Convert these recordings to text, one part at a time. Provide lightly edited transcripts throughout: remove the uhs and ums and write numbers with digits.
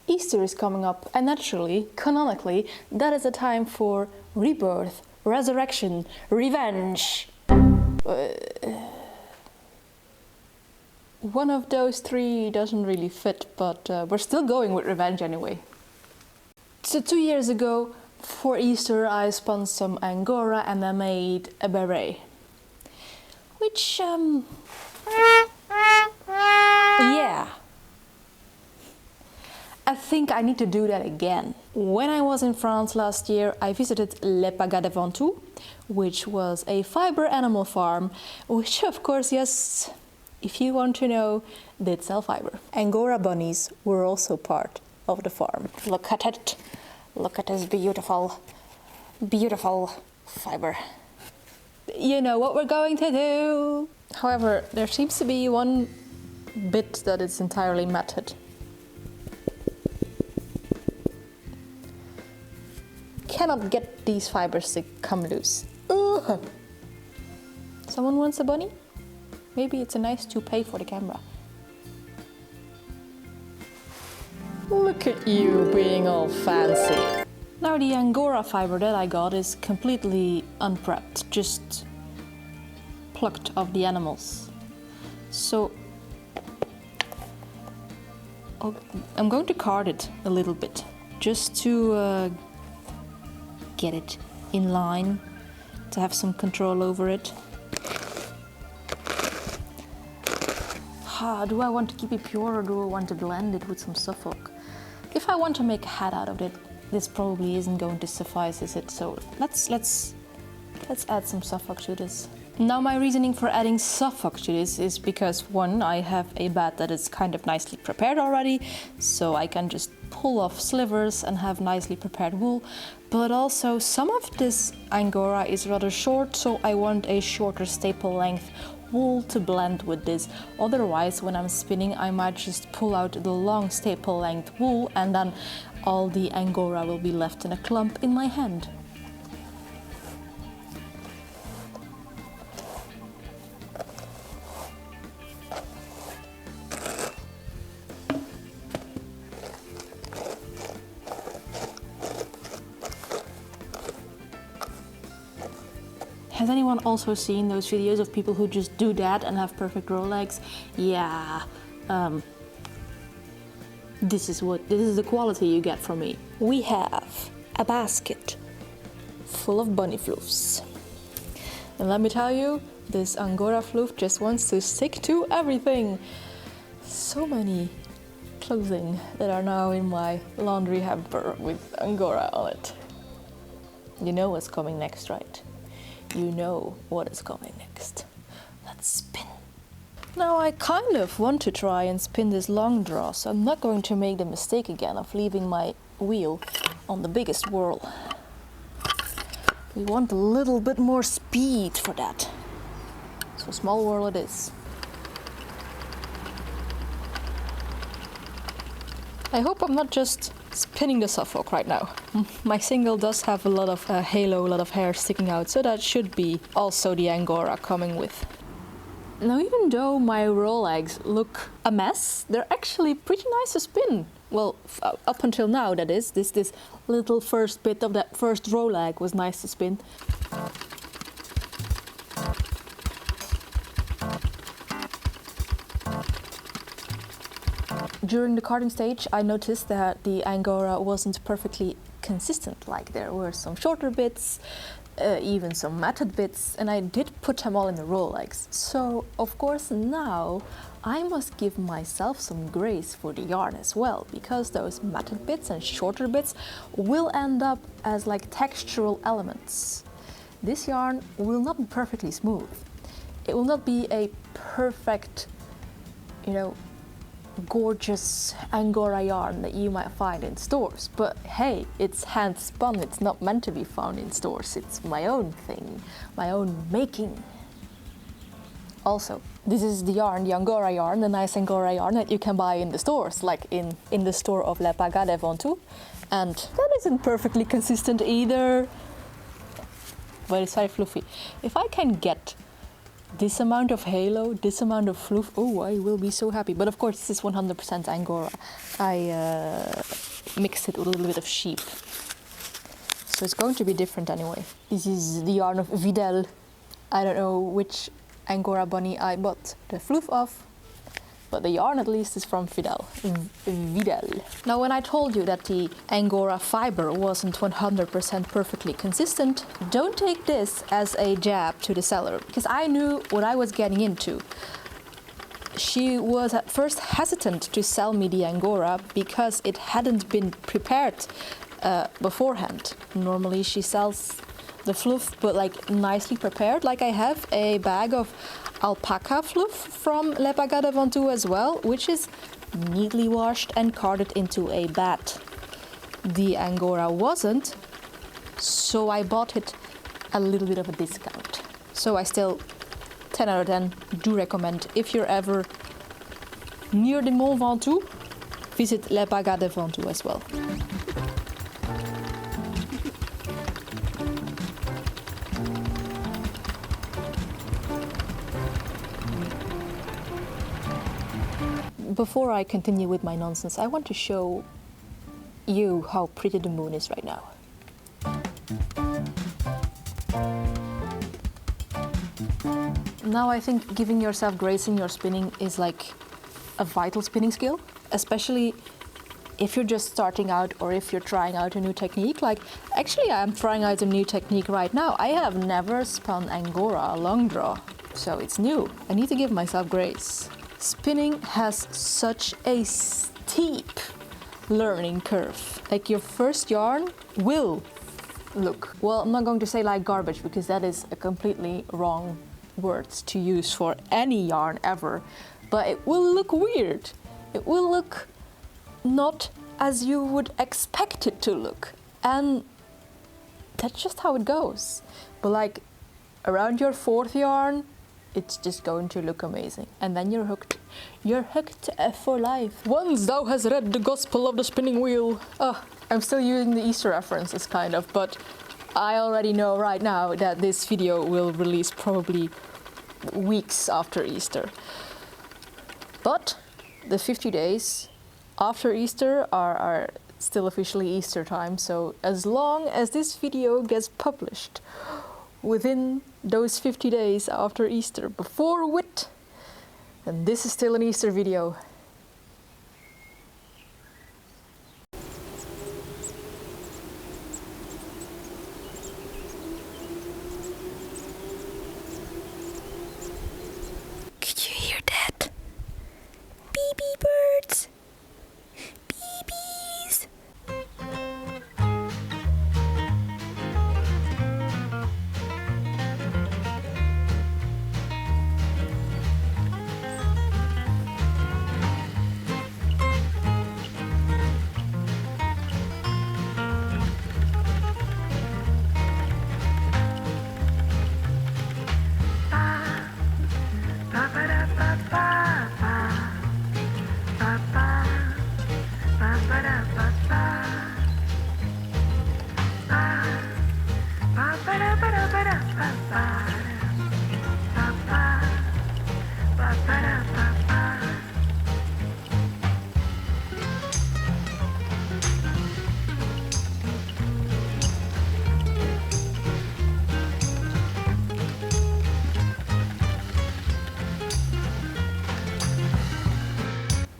Easter is coming up, and naturally, canonically, that is a time for rebirth, resurrection, revenge. One of those three doesn't really fit, but we're still going with revenge anyway. So 2 years ago, for Easter, I spun some Angora and I made a beret. Which, yeah. I think I need to do that again. When I was in France last year, I visited Les Pagas de Ventoux, which was a fiber animal farm, which of course, yes, if you want to know, did sell fiber. Angora bunnies were also part of the farm. Look at it. Look at this beautiful, beautiful fiber. You know what we're going to do. However, there seems to be one bit that is entirely matted. Cannot get these fibers to come loose. Ugh. Someone wants a bunny? Maybe it's a nice toupee for the camera. Look at you being all fancy. Now the Angora fiber that I got is completely unprepped, just plucked off the animals. So I'm going to card it a little bit, just to get it in line, to have some control over it. Do I want to keep it pure or do I want to blend it with some suffolk? If I want to make a hat out of it, this probably isn't going to suffice, is it? So let's add some suffolk to this. Now my reasoning for adding suffolk to this is because one, I have a bat that is kind of nicely prepared already, so I can just pull off slivers and have nicely prepared wool. But also some of this Angora is rather short, so I want a shorter staple length wool to blend with this. Otherwise, when I'm spinning, I might just pull out the long staple length wool and then all the Angora will be left in a clump in my hand. Has anyone also seen those videos of people who just do that and have perfect row legs? Yeah, this is the quality you get from me. We have a basket full of bunny floofs. And let me tell you, this Angora floof just wants to stick to everything. So many clothing that are now in my laundry hamper with Angora on it. You know what's coming next, right? You know what is coming next. Let's spin. Now I kind of want to try and spin this long draw, so I'm not going to make the mistake again of leaving my wheel on the biggest whirl. We want a little bit more speed for that. So small whirl it is. I hope I'm not just spinning the suffolk right now. My single does have a lot of halo, a lot of hair sticking out, so that should be also the Angora coming with. Now even though my row legs look a mess, they're actually pretty nice to spin. Well, up until now that is. This little first bit of that first row leg was nice to spin. During the carding stage, I noticed that the Angora wasn't perfectly consistent. Like there were some shorter bits, even some matted bits, and I did put them all in the row legs. So, of course, now I must give myself some grace for the yarn as well, because those matted bits and shorter bits will end up as like textural elements. This yarn will not be perfectly smooth. It will not be a perfect, gorgeous Angora yarn that you might find in stores. But hey, it's hand spun, it's not meant to be found in stores. It's my own thing, my own making. Also, this is the yarn, the Angora yarn, the nice Angora yarn that you can buy in the stores, like in the store of Les Pagas de Ventoux. And that isn't perfectly consistent either, but it's very fluffy. If I can get this amount of halo, this amount of fluff, oh, I will be so happy. But of course, this is 100% Angora. mix it with a little bit of sheep. So it's going to be different anyway. This is the yarn of Vidal. I don't know which Angora bunny I bought the fluff of, but the yarn at least is from Vidal. Now, when I told you that the Angora fiber wasn't 100% perfectly consistent, don't take this as a jab to the seller, because I knew what I was getting into. She was at first hesitant to sell me the Angora because it hadn't been prepared beforehand. Normally she sells the fluff, but like nicely prepared. Like I have a bag of alpaca fluff from Le Pagas de Ventoux as well, which is neatly washed and carded into a bat. The Angora wasn't, so I bought it a little bit of a discount. So I still 10 out of 10 do recommend, if you're ever near the Mont Ventoux, visit Le Pagas de Ventoux as well. Before I continue with my nonsense, I want to show you how pretty the moon is right now. Now I think giving yourself grace in your spinning is like a vital spinning skill, especially if you're just starting out or if you're trying out a new technique. Like, actually I'm trying out a new technique right now. I have never spun Angora long draw, so it's new. I need to give myself grace. Spinning has such a steep learning curve. Like, your first yarn will look, well, I'm not going to say like garbage, because that is a completely wrong word to use for any yarn ever, but it will look weird. It will look not as you would expect it to look, and that's just how it goes. But like around your fourth yarn, it's just going to look amazing, and then you're hooked. You're hooked for life. Once thou hast read the gospel of the spinning wheel. I'm still using the Easter references kind of, but I already know right now that this video will release probably weeks after Easter. But the 50 days after Easter are still officially Easter time, so as long as this video gets published within those 50 days after Easter, before Whit, then this is still an Easter video. Could you hear that? Baby birds! Babies!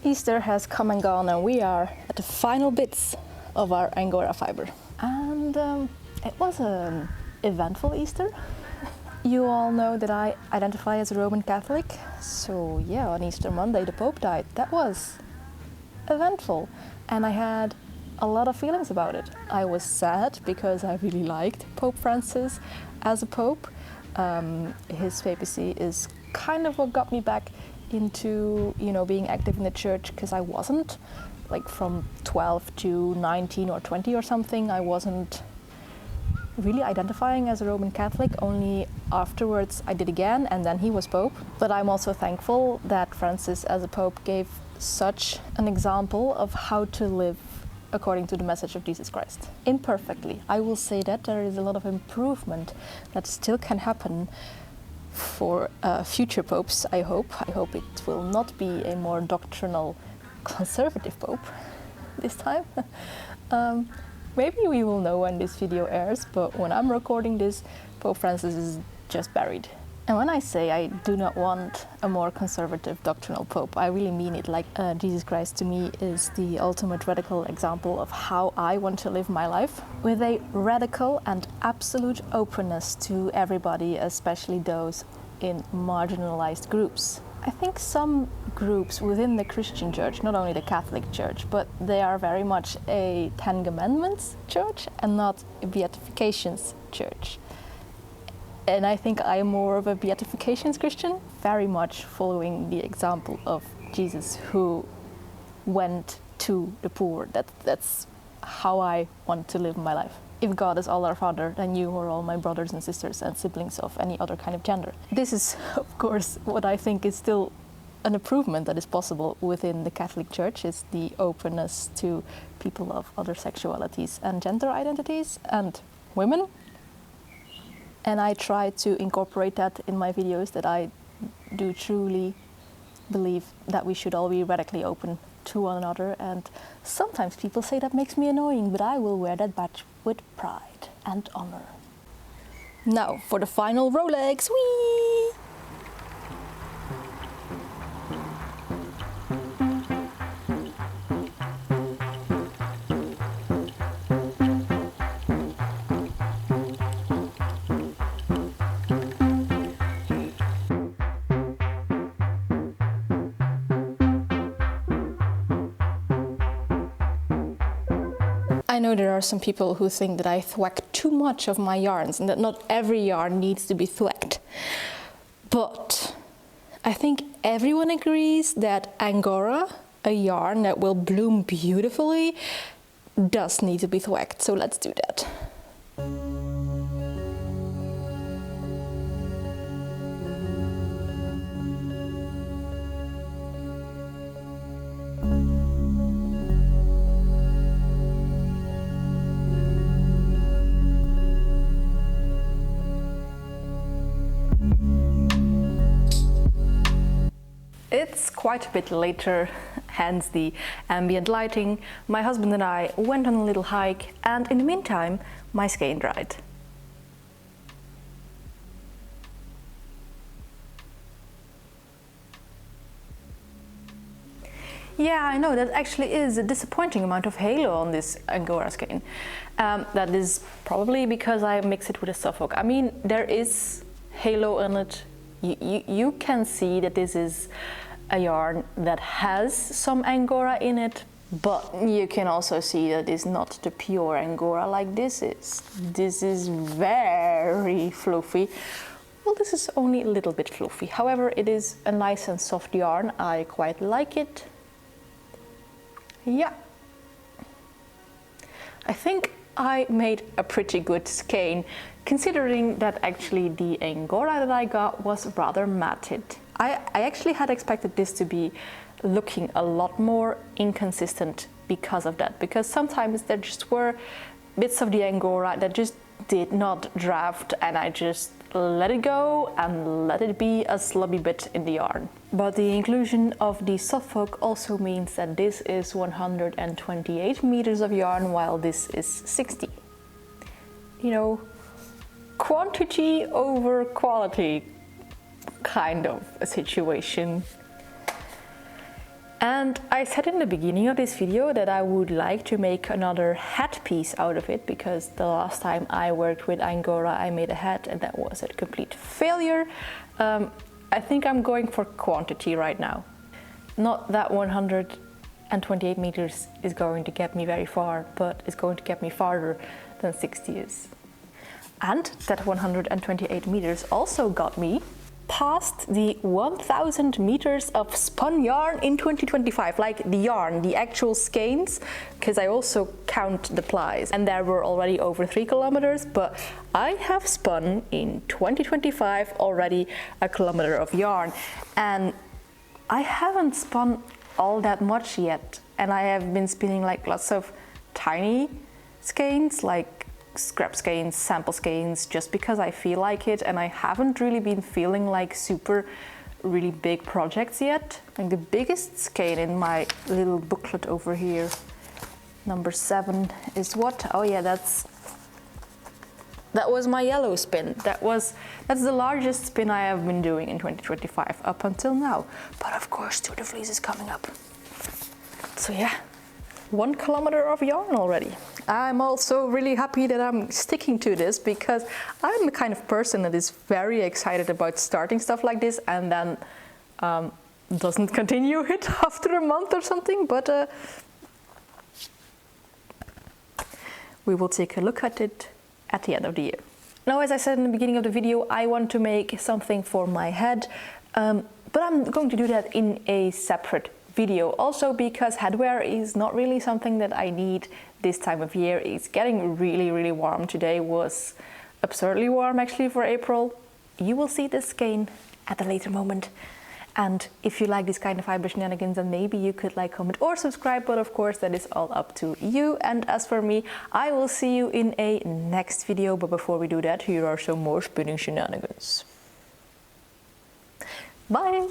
Easter has come and gone, and we are at the final bits of our Angora fiber. And it was an eventful Easter. You all know that I identify as a Roman Catholic, so yeah, on Easter Monday the Pope died. That was eventful, and I had a lot of feelings about it. I was sad because I really liked Pope Francis as a pope. His papacy is kind of what got me back into, you know, being active in the church, because I wasn't, like from 12 to 19 or 20 or something, I wasn't really identifying as a Roman Catholic. Only afterwards I did again, and then he was Pope. But I'm also thankful that Francis as a Pope gave such an example of how to live according to the message of Jesus Christ. Imperfectly, I will say that there is a lot of improvement that still can happen for future popes, I hope. I hope it will not be a more doctrinal conservative pope this time. Maybe we will know when this video airs, but when I'm recording this, Pope Francis is just buried. And when I say I do not want a more conservative doctrinal pope, I really mean it. Like Jesus Christ to me is the ultimate radical example of how I want to live my life, with a radical and absolute openness to everybody, especially those in marginalized groups. I think some groups within the Christian church, not only the Catholic church, but they are very much a Ten Commandments church and not a beatifications church. And I think I am more of a beatifications Christian, very much following the example of Jesus, who went to the poor. That's how I want to live my life. If God is all our Father, then you are all my brothers and sisters and siblings of any other kind of gender. This is, of course, what I think is still an improvement that is possible within the Catholic Church, is the openness to people of other sexualities and gender identities and women. And I try to incorporate that in my videos, that I do truly believe that we should all be radically open to one another. And sometimes people say that makes me annoying, but I will wear that badge with pride and honor. Now for the final Rolex. Whee! I know there are some people who think that I thwack too much of my yarns and that not every yarn needs to be thwacked. But I think everyone agrees that Angora, a yarn that will bloom beautifully, does need to be thwacked. So let's do that. It's quite a bit later, hence the ambient lighting. My husband and I went on a little hike, and in the meantime, my skein dried. Yeah, I know, that actually is a disappointing amount of halo on this Angora skein. That is probably because I mix it with a suffolk. I mean, there is halo on it. You can see that this is a yarn that has some Angora in it, but you can also see that it's not the pure Angora like this is. This is very fluffy. Well, this is only a little bit fluffy. However, it is a nice and soft yarn. I quite like it. Yeah. I think I made a pretty good skein, considering that actually the Angora that I got was rather matted. I actually had expected this to be looking a lot more inconsistent because of that, because sometimes there just were bits of the Angora that just did not draft, and I just let it go and let it be a slubby bit in the yarn. But the inclusion of the suffolk also means that this is 128 meters of yarn, while this is 60. You know, quantity over quality kind of a situation. And I said in the beginning of this video that I would like to make another hat piece out of it, because the last time I worked with Angora I made a hat and that was a complete failure. I think I'm going for quantity right now. Not that 128 meters is going to get me very far, but it's going to get me farther than 60 is. And that 128 meters also got me past the 1000 meters of spun yarn in 2025, like the yarn, the actual skeins, because I also count the plies, and there were already over 3 kilometers, but I have spun in 2025 already a kilometer of yarn, and I haven't spun all that much yet, and I have been spinning like lots of tiny skeins, like scrap skeins, sample skeins, just because I feel like it, and I haven't really been feeling like really big projects yet. Like the biggest skein in my little booklet over here, Number 7 is what? Oh yeah, that was my yellow spin. That's the largest spin I have been doing in 2025 up until now. But of course, Tour de Vlies is coming up. So yeah, 1 kilometer of yarn already. I'm also really happy that I'm sticking to this, because I'm the kind of person that is very excited about starting stuff like this and then doesn't continue it after a month or something. But we will take a look at it at the end of the year. Now, as I said in the beginning of the video, I want to make something for my head, but I'm going to do that in a separate video. Also because headwear is not really something that I need this time of year. It's getting really, really warm. Today was absurdly warm actually for April. You will see this again at a later moment. And if you like this kind of hybrid shenanigans, then maybe you could like, comment or subscribe, but of course that is all up to you. And as for me, I will see you in a next video. But before we do that, here are some more spinning shenanigans. Bye!